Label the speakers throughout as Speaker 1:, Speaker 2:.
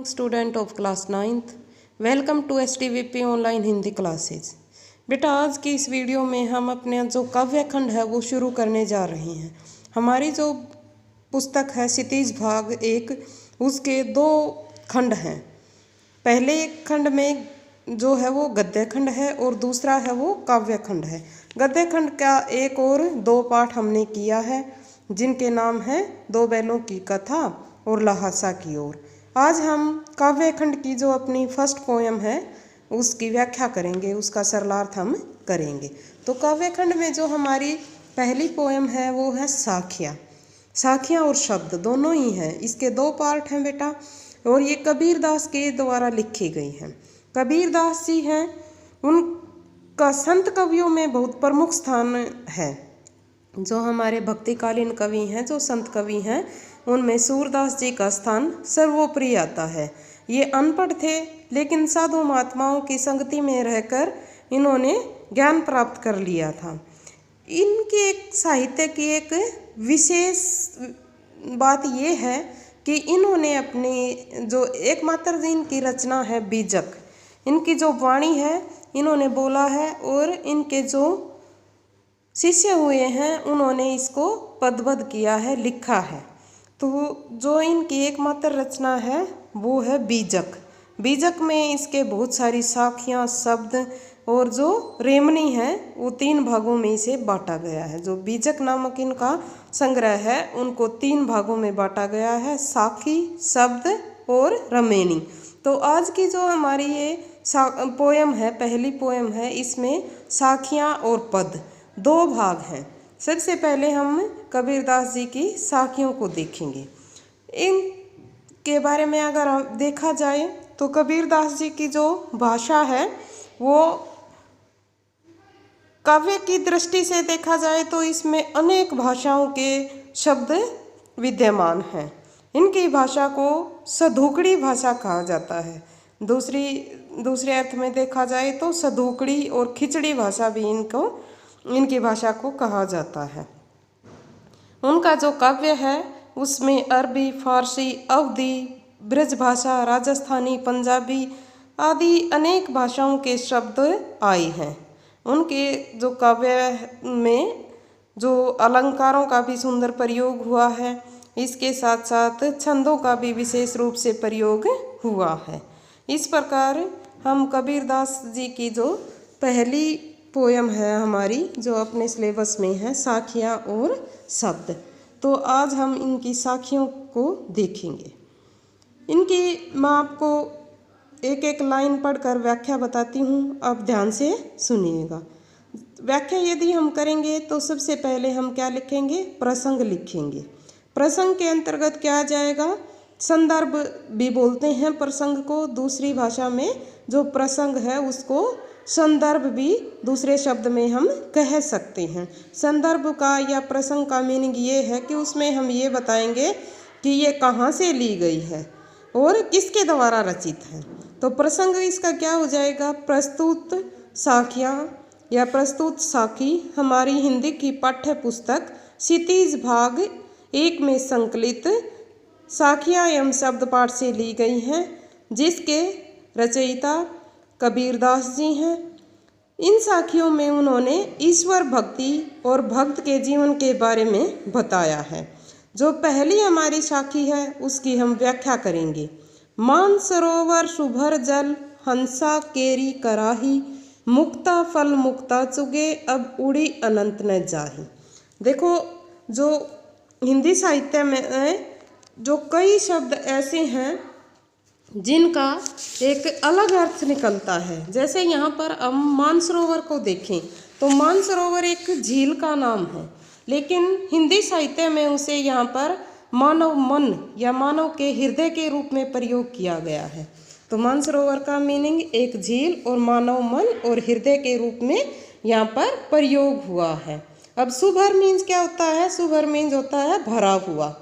Speaker 1: Student of class 9th, welcome to STVP online Hindi classes. बेटा, आज की इस वीडियो में हम अपने जो काव्य खंड है वो शुरू करने जा रहे हैं। हमारी जो पुस्तक है क्षितिज भाग 1, उसके 2 खंड हैं। पहले एक खंड में जो है वो गद्य खंड है और दूसरा है वो काव्य खंड है। गद्य खंड का 1 और 2 पाठ हमने किया है, जिनके नाम है दो बैलों की कथा और लहासा की ओर। आज हम काव्य खंड की जो अपनी फर्स्ट पोयम है उसकी व्याख्या करेंगे, उसका सरलार्थ हम करेंगे। तो काव्य खंड में जो हमारी पहली पोयम है वो है साखियाँ। साखियाँ और शब्द दोनों ही हैं। इसके 2 पार्ट हैं बेटा, और ये कबीरदास के द्वारा लिखी गई हैं। कबीरदास जी हैं, उनका संत कवियों में बहुत प्रमुख स्थान है। जो हमारे भक्तिकालीन कवि हैं, जो संत कवि हैं, उनमें सूरदास जी का स्थान सर्वोपरि आता है। ये अनपढ़ थे, लेकिन साधु महात्माओं की संगति में रहकर इन्होंने ज्ञान प्राप्त कर लिया था। इनके एक साहित्य की एक विशेष बात ये है कि इन्होंने अपनी जो एकमात्र इनकी रचना है बीजक, इनकी जो वाणी है इन्होंने बोला है, और इनके जो शिष्य हुए हैं उन्होंने इसको पदबद्ध किया है, लिखा है। तो जो इनकी एकमात्र रचना है वो है बीजक। बीजक में इसके बहुत सारी साखियाँ, शब्द और जो रेमनी है वो 3 भागों में इसे बांटा गया है। जो बीजक नामक इनका संग्रह है उनको 3 भागों में बांटा गया है, साखी, शब्द और रमेनी। तो आज की जो हमारी ये पोयम है, पहली पोयम है, इसमें साखियाँ और पद 2 भाग हैं। सबसे पहले हम कबीरदास जी की साखियों को देखेंगे। इनके बारे में अगर देखा जाए तो कबीरदास जी की जो भाषा है वो काव्य की दृष्टि से देखा जाए तो इसमें अनेक भाषाओं के शब्द विद्यमान हैं। इनकी भाषा को सधूकड़ी भाषा कहा जाता है। दूसरे अर्थ में देखा जाए तो सधूकड़ी और खिचड़ी भाषा भी इनकी भाषा को कहा जाता है। उनका जो काव्य है उसमें अरबी, फारसी, अवधी, ब्रज भाषा, राजस्थानी, पंजाबी आदि अनेक भाषाओं के शब्द आए हैं। उनके जो काव्य में जो अलंकारों का भी सुंदर प्रयोग हुआ है, इसके साथ साथ छंदों का भी विशेष रूप से प्रयोग हुआ है। इस प्रकार हम कबीरदास जी की जो पहली पोयम है हमारी, जो अपने सिलेबस में है, साखियाँ और शब्द, तो आज हम इनकी साखियों को देखेंगे। इनकी मैं आपको एक एक लाइन पढ़कर व्याख्या बताती हूँ, आप ध्यान से सुनिएगा। व्याख्या यदि हम करेंगे तो सबसे पहले हम क्या लिखेंगे? प्रसंग लिखेंगे। प्रसंग के अंतर्गत क्या आ जाएगा? संदर्भ भी बोलते हैं प्रसंग को। दूसरी भाषा में जो प्रसंग है उसको संदर्भ भी दूसरे शब्द में हम कह सकते हैं। संदर्भ का या प्रसंग का मीनिंग ये है कि उसमें हम ये बताएंगे कि ये कहाँ से ली गई है और किसके द्वारा रचित है। तो प्रसंग इसका क्या हो जाएगा? प्रस्तुत साखियाँ या प्रस्तुत साखी हमारी हिंदी की पाठ्य पुस्तक क्षितिज भाग 1 में संकलित साखियाँ एवं शब्द पाठ से ली गई हैं, जिसके रचयिता कबीरदास जी हैं। इन साखियों में उन्होंने ईश्वर भक्ति और भक्त के जीवन के बारे में बताया है। जो पहली हमारी साखी है उसकी हम व्याख्या करेंगे। मान सरोवर शुभर जल, हंसा केरी कराही, मुक्ता फल मुक्ता चुगे, अब उड़ी अनंत न जाही। देखो, जो हिंदी साहित्य में जो कई शब्द ऐसे हैं जिनका एक अलग अर्थ निकलता है। जैसे यहाँ पर हम मानसरोवर को देखें तो मानसरोवर एक झील का नाम है, लेकिन हिंदी साहित्य में उसे यहाँ पर मानव मन या मानव के हृदय के रूप में प्रयोग किया गया है। तो मानसरोवर का मीनिंग एक झील और मानव मन और हृदय के रूप में यहाँ पर प्रयोग हुआ है। अब सुभर मीन्स क्या होता है? सुभर मीन्स होता है भरा हुआ।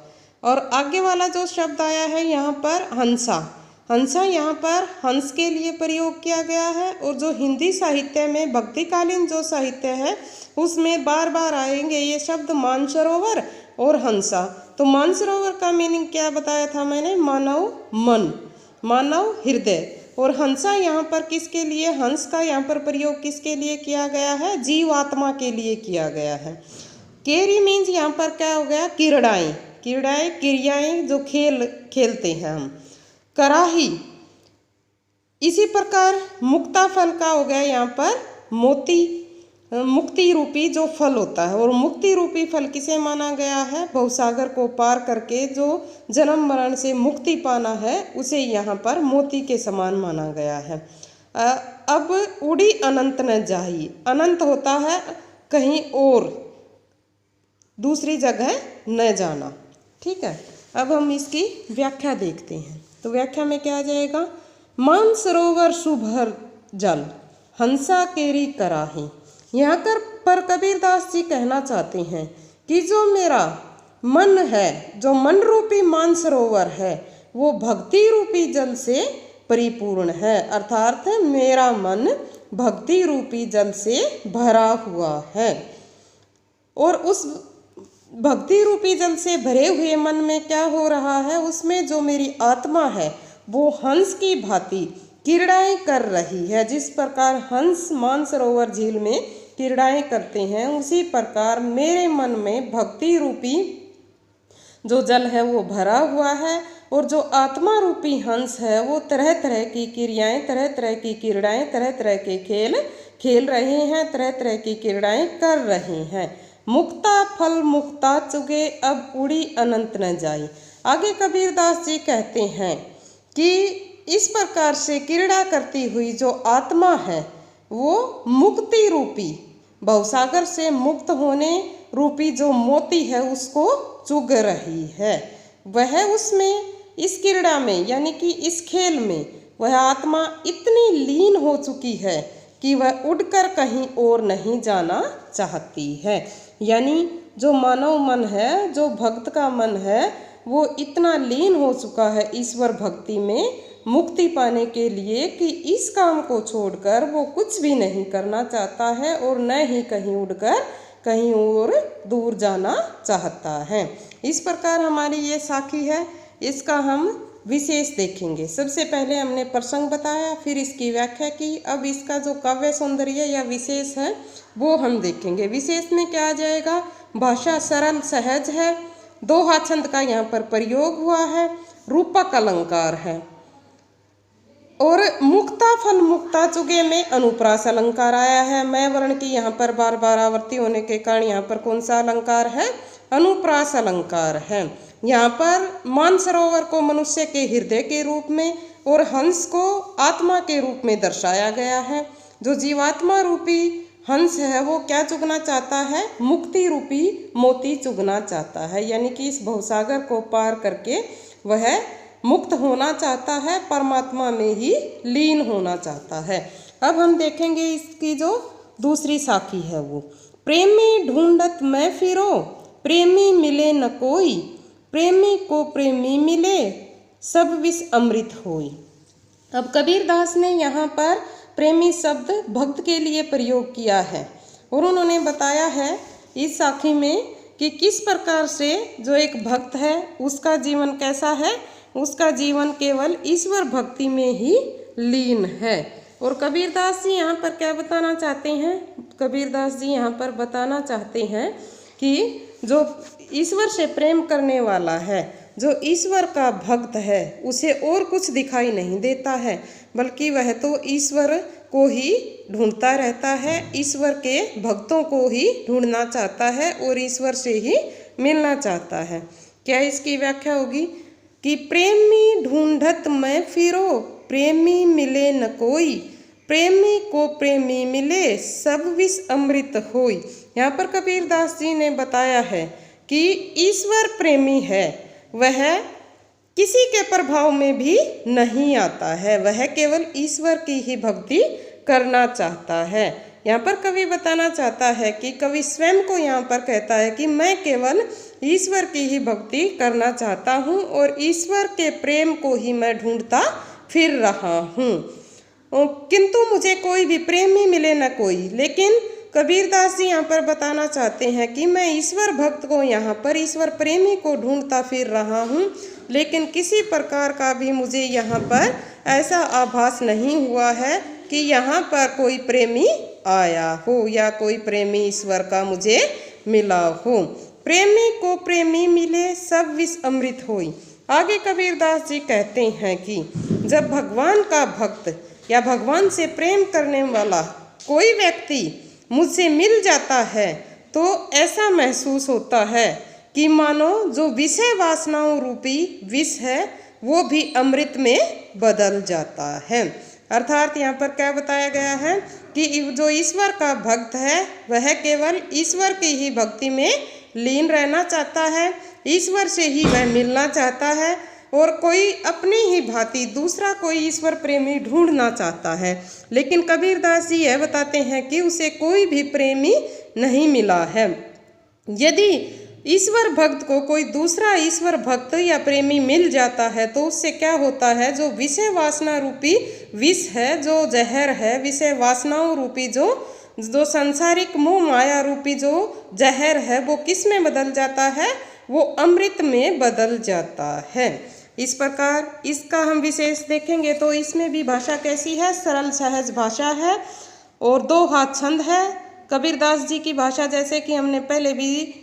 Speaker 1: और आगे वाला जो शब्द आया है यहाँ पर हंसा, हंसा यहाँ पर हंस के लिए प्रयोग किया गया है। और जो हिंदी साहित्य में भक्तिकालीन जो साहित्य है उसमें बार बार आएंगे ये शब्द मानसरोवर और हंसा। तो मानसरोवर का मीनिंग क्या बताया था मैंने? मानव मन। मानव हृदय। और हंसा यहाँ पर किसके लिए, हंस का यहाँ पर प्रयोग किसके लिए किया गया है, जीवात्मा के लिए किया गया है। केरी मीन्स यहाँ पर क्या हो गया, क्रीड़ाएं, क्रीड़ाएं क्रियाएं जो खेलते हैं हम। कराही, इसी प्रकार मुक्ता फल का हो गया यहाँ पर मोती, मुक्ति रूपी जो फल होता है। और मुक्ति रूपी फल किसे माना गया है, भवसागर को पार करके जो जन्म मरण से मुक्ति पाना है उसे यहाँ पर मोती के समान माना गया है। अब उड़ी अनंत न जाही, अनंत होता है कहीं और दूसरी जगह न जाना। ठीक है, अब हम इसकी व्याख्या देखते हैं। तो व्याख्या में क्या आ जाएगा, मानसरोवर सुभर जल, हंसा केरी कराही। यहाँ पर कबीरदास जी कहना चाहते हैं कि जो मेरा मन है, जो मन रूपी मानसरोवर है, वो भक्ति रूपी जल से परिपूर्ण है। अर्थात मेरा मन भक्ति रूपी जल से भरा हुआ है। और उस भक्ति रूपी जल से भरे हुए मन में क्या हो रहा है, उसमें जो मेरी आत्मा है वो हंस की भांति क्रीड़ाएं कर रही है। जिस प्रकार हंस मानसरोवर झील में क्रीड़ाएं करते हैं, उसी प्रकार मेरे मन में भक्ति रूपी जो जल है वो भरा हुआ है। और जो आत्मा रूपी हंस है वो तरह तरह की क्रियाएं, तरह तरह की क्रीड़ाएं, तरह तरह के खेल खेल रहे हैं, तरह तरह की क्रीड़ाएं कर रहे हैं। मुक्ता फल मुक्ता चुगे, अब उड़ी अनंत न जाई। आगे कबीरदास जी कहते हैं कि इस प्रकार से क्रीड़ा करती हुई जो आत्मा है वो मुक्ति रूपी, भवसागर से मुक्त होने रूपी जो मोती है उसको चुग रही है। वह उसमें इस क्रीड़ा में यानी कि इस खेल में वह आत्मा इतनी लीन हो चुकी है कि वह उड़कर कहीं और नहीं जाना चाहती है। यानी जो मानव मन है, जो भक्त का मन है, वो इतना लीन हो चुका है ईश्वर भक्ति में मुक्ति पाने के लिए कि इस काम को छोड़कर वो कुछ भी नहीं करना चाहता है और न ही कहीं उड़कर कहीं और दूर जाना चाहता है। इस प्रकार हमारी ये साखी है, इसका हम विशेष देखेंगे। सबसे पहले हमने प्रसंग बताया, फिर इसकी व्याख्या की। अब इसका जो काव्य सौंदर्य या विशेष है वो हम देखेंगे। विशेष में क्या आ जाएगा, भाषा सरल सहज है, दोहा छंद का यहाँ पर प्रयोग हुआ है, रूपक अलंकार है। और मुक्ता फल मुक्ता चुगे में अनुप्रास अलंकार आया है। मैं वर्ण की यहाँ पर बार बार आवृत्ति होने के कारण यहाँ पर कौन सा अलंकार है, अनुप्रास अलंकार है। यहाँ पर मानसरोवर को मनुष्य के हृदय के रूप में और हंस को आत्मा के रूप में दर्शाया गया है। जो जीवात्मा रूपी हंस है वो क्या चुगना चाहता है, मुक्ति रूपी मोती चुगना चाहता है। यानी कि इस भवसागर को पार करके वह मुक्त होना चाहता है, परमात्मा में ही लीन होना चाहता है। अब हम देखेंगे इसकी जो दूसरी साखी है वो, प्रेमी ढूंढत मैं फिरो, प्रेमी मिले न कोई, प्रेमी को प्रेमी मिले, सब विष अमृत होई। अब कबीरदास ने यहाँ पर प्रेमी शब्द भक्त के लिए प्रयोग किया है और उन्होंने बताया है इस साखी में कि किस प्रकार से जो एक भक्त है उसका जीवन कैसा है, उसका जीवन केवल ईश्वर भक्ति में ही लीन है। और कबीरदास जी यहाँ पर क्या बताना चाहते हैं, कबीरदास जी यहाँ पर बताना चाहते हैं कि जो ईश्वर से प्रेम करने वाला है, जो ईश्वर का भक्त है, उसे और कुछ दिखाई नहीं देता है, बल्कि वह तो ईश्वर को ही ढूंढता रहता है, ईश्वर के भक्तों को ही ढूंढना चाहता है और ईश्वर से ही मिलना चाहता है। क्या इसकी व्याख्या होगी कि प्रेमी ढूंढत मैं फिरो, प्रेमी मिले न कोई, प्रेमी को प्रेमी मिले, सब विष अमृत होई। यहाँ पर कबीरदास जी ने बताया है कि ईश्वर प्रेमी है, वह किसी के प्रभाव में भी नहीं आता है, वह केवल ईश्वर की ही भक्ति करना चाहता है। यहाँ पर कवि बताना चाहता है कि कवि स्वयं को यहाँ पर कहता है कि मैं केवल ईश्वर की ही भक्ति करना चाहता हूँ और ईश्वर के प्रेम को ही मैं ढूंढता फिर रहा हूँ, किंतु मुझे कोई भी प्रेमी मिले न कोई। लेकिन कबीरदास जी यहाँ पर बताना चाहते हैं कि मैं ईश्वर भक्त को यहाँ पर ईश्वर प्रेमी को ढूंढता फिर रहा हूँ, लेकिन किसी प्रकार का भी मुझे यहाँ पर ऐसा आभास नहीं हुआ है कि यहाँ पर कोई प्रेमी आया हो या कोई प्रेमी ईश्वर का मुझे मिला हो। प्रेमी को प्रेमी मिले सब विष अमृत होई। आगे कबीरदास जी कहते हैं कि जब भगवान का भक्त या भगवान से प्रेम करने वाला कोई व्यक्ति मुझसे मिल जाता है तो ऐसा महसूस होता है कि मानो जो विषय वासनाओं रूपी विष है वो भी अमृत में बदल जाता है। अर्थात यहाँ पर क्या बताया गया है कि जो ईश्वर का भक्त है वह केवल ईश्वर की ही भक्ति में लीन रहना चाहता है, ईश्वर से ही वह मिलना चाहता है और कोई अपनी ही भांति दूसरा कोई ईश्वर प्रेमी ढूंढना चाहता है। लेकिन कबीरदास जी यह बताते हैं कि उसे कोई भी प्रेमी नहीं मिला है। यदि ईश्वर भक्त को कोई दूसरा ईश्वर भक्त या प्रेमी मिल जाता है तो उससे क्या होता है, जो विषय वासना रूपी विष है, जो जहर है, विषय वासनाओं रूपी जो सांसारिक मोह माया रूपी जो जहर है वो किस में बदल जाता है, वो अमृत में बदल जाता है। इस प्रकार इसका हम विशेष देखेंगे तो इसमें भी भाषा कैसी है, सरल सहज भाषा है और दो हाथ छंद है। कबीरदास जी की भाषा जैसे कि हमने पहले भी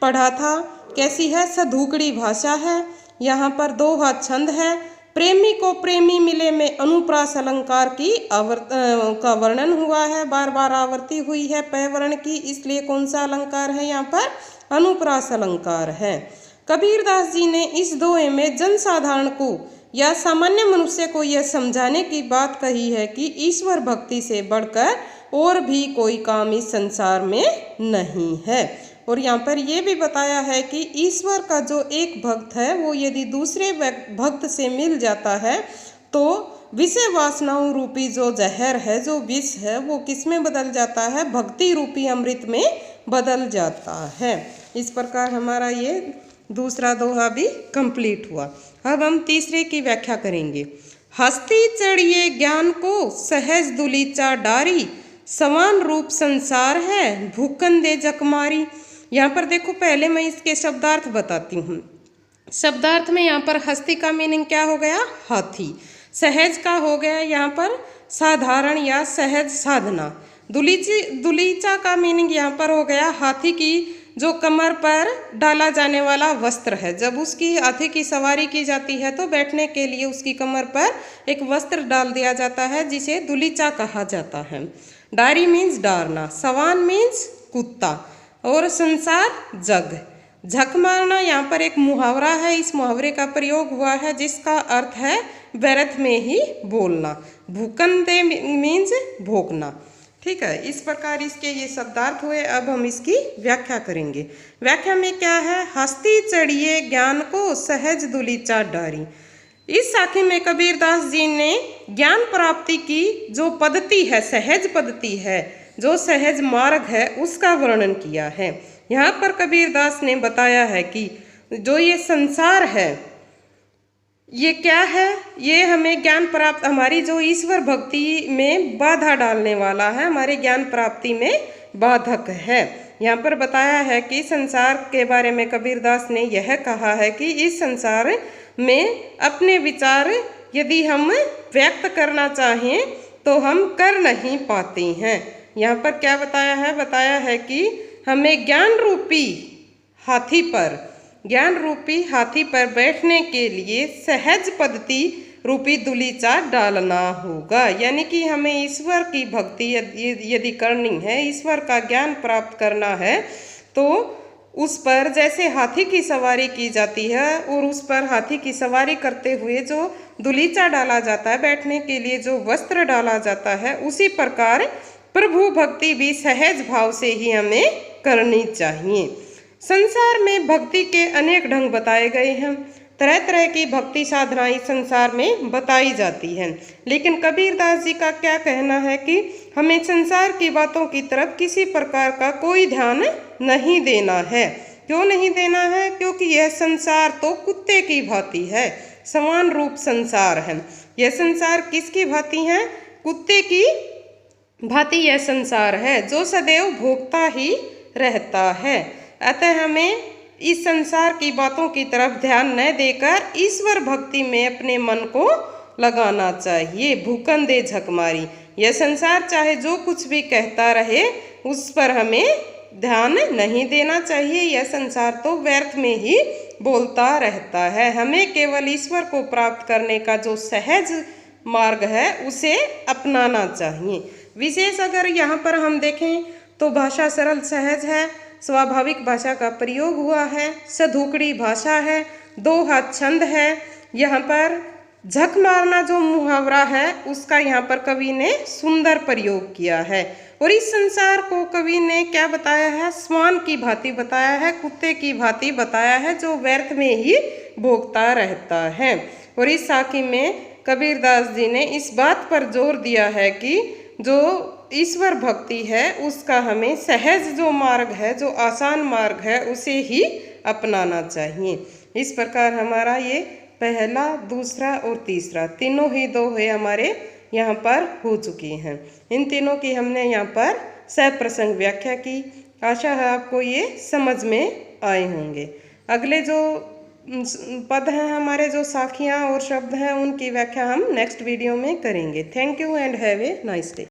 Speaker 1: पढ़ा था कैसी है, सधूकड़ी भाषा है। यहाँ पर दो हाथ छंद है। प्रेमी को प्रेमी मिले में अनुप्रास अलंकार की का वर्णन हुआ है, बार बार आवर्ती हुई है पैवर्ण की, इसलिए कौन सा अलंकार है यहाँ पर, अनुप्रास अलंकार है। कबीरदास जी ने इस दोहे में जनसाधारण को या सामान्य मनुष्य को यह समझाने की बात कही है कि ईश्वर भक्ति से बढ़कर और भी कोई काम इस संसार में नहीं है। और यहाँ पर यह भी बताया है कि ईश्वर का जो एक भक्त है वो यदि दूसरे भक्त से मिल जाता है तो विषय वासनाओं रूपी जो जहर है, जो विष है, वो किस में बदल जाता है, भक्ति रूपी अमृत में बदल जाता है। इस प्रकार हमारा ये दूसरा दोहा भी कंप्लीट हुआ। अब हम तीसरे की व्याख्या करेंगे। हस्ती चढ़िए ज्ञान को सहज दुलीचा डारी, समान रूप संसार है भूखन दे जकमारी। यहाँ पर देखो पहले मैं इसके शब्दार्थ बताती हूँ। शब्दार्थ में यहाँ पर हस्ती का मीनिंग क्या हो गया, हाथी। सहज का हो गया यहाँ पर साधारण या सहज साधना। दुलीचा का मीनिंग यहाँ पर हो गया हाथी की जो कमर पर डाला जाने वाला वस्त्र है। जब उसकी हाथी की सवारी की जाती है तो बैठने के लिए उसकी कमर पर एक वस्त्र डाल दिया जाता है जिसे दुलीचा कहा जाता है। डारी मीन्स डारना, सवान मीन्स कुत्ता और संसार जग। झक मारना यहाँ पर एक मुहावरा है, इस मुहावरे का प्रयोग हुआ है जिसका अर्थ है व्यर्थ में ही बोलना। भूकंदे मीन्स भोंकना। ठीक है, इस प्रकार इसके ये शब्दार्थ हुए। अब हम इसकी व्याख्या करेंगे। व्याख्या में क्या है, हस्ती चढ़िए ज्ञान को सहज दुलीचा डारी। इस साखी में कबीरदास जी ने ज्ञान प्राप्ति की जो पद्धति है, सहज पद्धति है, जो सहज मार्ग है, उसका वर्णन किया है। यहाँ पर कबीरदास ने बताया है कि जो ये संसार है ये क्या है, ये हमें ज्ञान प्राप्त, हमारी जो ईश्वर भक्ति में बाधा डालने वाला है, हमारे ज्ञान प्राप्ति में बाधक है। यहाँ पर बताया है कि संसार के बारे में कबीरदास ने यह कहा है कि इस संसार में अपने विचार यदि हम व्यक्त करना चाहें तो हम कर नहीं पाते हैं। यहाँ पर क्या बताया है, बताया है कि हमें ज्ञान रूपी हाथी पर बैठने के लिए सहज पद्धति रूपी दुलीचा डालना होगा। यानी कि हमें ईश्वर की भक्ति यदि करनी है, ईश्वर का ज्ञान प्राप्त करना है, तो उस पर जैसे हाथी की सवारी की जाती है और उस पर हाथी की सवारी करते हुए जो दुलीचा डाला जाता है, बैठने के लिए जो वस्त्र डाला जाता है, उसी प्रकार प्रभु भक्ति भी सहज भाव से ही हमें करनी चाहिए। संसार में भक्ति के अनेक ढंग बताए गए हैं। तरह तरह की भक्ति साधनाएं इस संसार में बताई जाती हैं, लेकिन कबीरदास जी का क्या कहना है कि हमें संसार की बातों की तरफ किसी प्रकार का कोई ध्यान नहीं देना है। क्यों नहीं देना है? क्योंकि यह संसार तो कुत्ते की भांति है, समान रूप संसार है। यह संसार किसकी भांति है? कुत्ते की भांति यह संसार है जो सदैव भोगता ही रहता है। अतः हमें इस संसार की बातों की तरफ ध्यान न देकर ईश्वर भक्ति में अपने मन को लगाना चाहिए। भूखन दे झक मारी, यह संसार चाहे जो कुछ भी कहता रहे उस पर हमें ध्यान नहीं देना चाहिए। यह संसार तो व्यर्थ में ही बोलता रहता है। हमें केवल ईश्वर को प्राप्त करने का जो सहज मार्ग है उसे अपनाना चाहिए। विशेष अगर यहाँ पर हम देखें तो भाषा सरल सहज है, स्वाभाविक भाषा का प्रयोग हुआ है, सधुकड़ी भाषा है, दोहा छंद है। यहाँ पर झक मारना जो मुहावरा है उसका यहाँ पर कवि ने सुंदर प्रयोग किया है। और इस संसार को कवि ने क्या बताया है, स्वान की भांति बताया है, कुत्ते की भांति बताया है जो व्यर्थ में ही भोगता रहता है। और इस साखी में कबीरदास जी ने इस बात पर जोर दिया है कि जो ईश्वर भक्ति है उसका हमें सहज जो मार्ग है, जो आसान मार्ग है उसे ही अपनाना चाहिए। इस प्रकार हमारा ये पहला, दूसरा और तीसरा तीनों ही दोहे हमारे यहाँ पर हो चुकी हैं। इन तीनों की हमने यहाँ पर सप्रसंग व्याख्या की। आशा है आपको ये समझ में आए होंगे। अगले जो पद हैं हमारे, जो साखियाँ और शब्द हैं, उनकी व्याख्या हम नेक्स्ट वीडियो में करेंगे। Thank you and have a nice day.